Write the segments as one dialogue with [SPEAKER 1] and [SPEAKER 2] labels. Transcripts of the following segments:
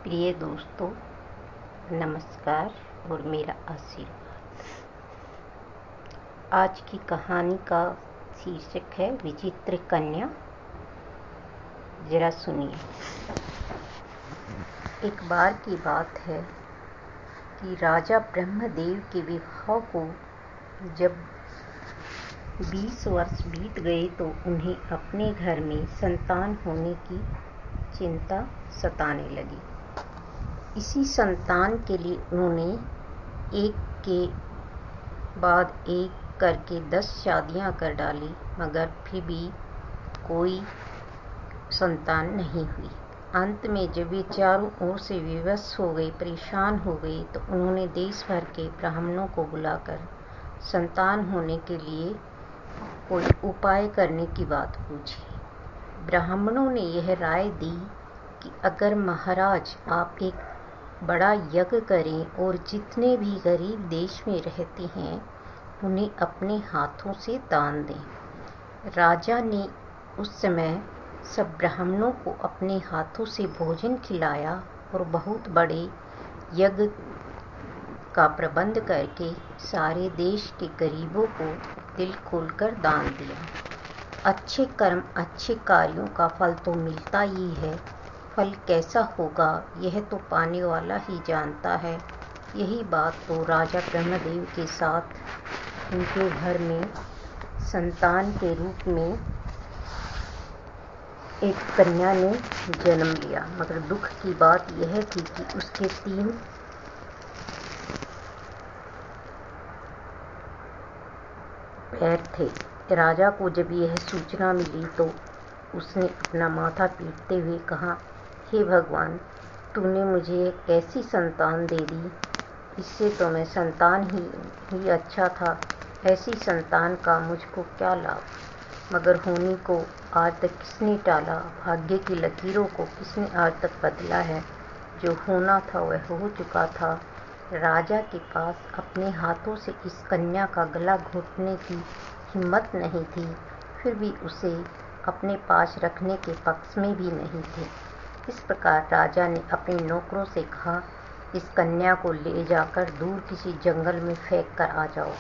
[SPEAKER 1] प्रिय दोस्तों, नमस्कार और मेरा आशीर्वाद। आज की कहानी का शीर्षक है विचित्र कन्या। जरा सुनिए। एक बार की बात है कि राजा ब्रह्मदेव के विवाह को जब 20 वर्ष बीत गए तो उन्हें अपने घर में संतान होने की चिंता सताने लगी। इसी संतान के लिए उन्होंने एक के बाद एक करके 10 शादियां कर डाली, मगर फिर भी कोई संतान नहीं हुई। अंत में जब वे चारों ओर से विवश हो गए, परेशान हो गए, तो उन्होंने देश भर के ब्राह्मणों को बुलाकर संतान होने के लिए कोई उपाय करने की बात पूछी। ब्राह्मणों ने यह राय दी कि अगर महाराज आप एक बड़ा यज्ञ करें और जितने भी गरीब देश में रहते हैं उन्हें अपने हाथों से दान दें। राजा ने उस समय सब ब्राह्मणों को अपने हाथों से भोजन खिलाया और बहुत बड़े यज्ञ का प्रबंध करके सारे देश के गरीबों को दिल खोलकर दान दिया। अच्छे कर्म, अच्छे कार्यों का फल तो मिलता ही है। फल कैसा होगा यह तो पाने वाला ही जानता है। यही बात तो राजा ब्रह्मदेव के साथ उनके घर में संतान के रूप में एक कन्या ने जन्म लिया। मगर दुख की बात यह थी कि उसके 3 पैर थे। राजा को जब यह सूचना मिली तो उसने अपना माथा पीटते हुए कहा, हे भगवान, तूने मुझे एक ऐसी संतान दे दी, इससे तो मैं संतान ही अच्छा था। ऐसी संतान का मुझको क्या लाभ। मगर होने को आज तक किसने टाला, भाग्य की लकीरों को किसने आज तक बदला है। जो होना था वह हो चुका था। राजा के पास अपने हाथों से इस कन्या का गला घोटने की हिम्मत नहीं थी, फिर भी उसे अपने पास रखने के पक्ष में भी नहीं थे। इस प्रकार राजा ने अपने नौकरों से कहा, इस कन्या को ले जाकर दूर किसी जंगल में फेंक कर आ जाओ।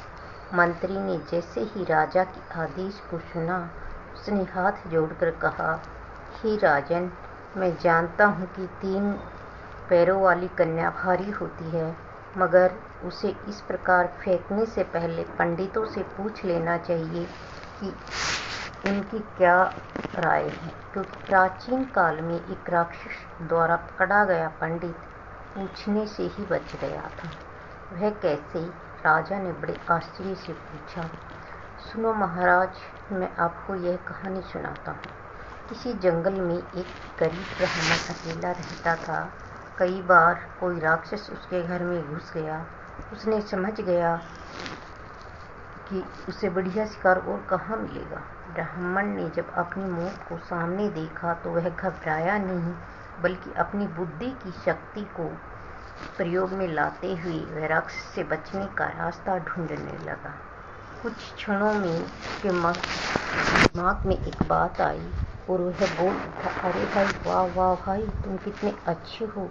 [SPEAKER 1] मंत्री ने जैसे ही राजा के आदेश को सुना, उसने हाथ जोड़कर कहा, हे राजन, मैं जानता हूँ कि 3 पैरों वाली कन्या भारी होती है, मगर उसे इस प्रकार फेंकने से पहले पंडितों से पूछ लेना चाहिए कि उनकी क्या राय है, क्योंकि प्राचीन काल में एक राक्षस द्वारा पकड़ा गया पंडित पूछने से ही बच गया था। वह कैसे? राजा ने बड़े आश्चर्य से पूछा। सुनो महाराज, मैं आपको यह कहानी सुनाता हूँ। किसी जंगल में एक गरीब ब्राह्मण अकेला रहता था। कई बार कोई राक्षस उसके घर में घुस गया। उसने समझ गया कि उसे बढ़िया शिकार और कहाँ मिलेगा। ब्राह्मण ने जब अपनी मौत को सामने देखा तो वह घबराया नहीं, बल्कि अपनी बुद्धि की शक्ति को प्रयोग में लाते हुए वह राक्षस से बचने का रास्ता ढूंढने लगा। कुछ क्षणों में उसके दिमाग में एक बात आई और वह बोल उठा, अरे भाई, वाह वाह भाई, तुम कितने अच्छे हो।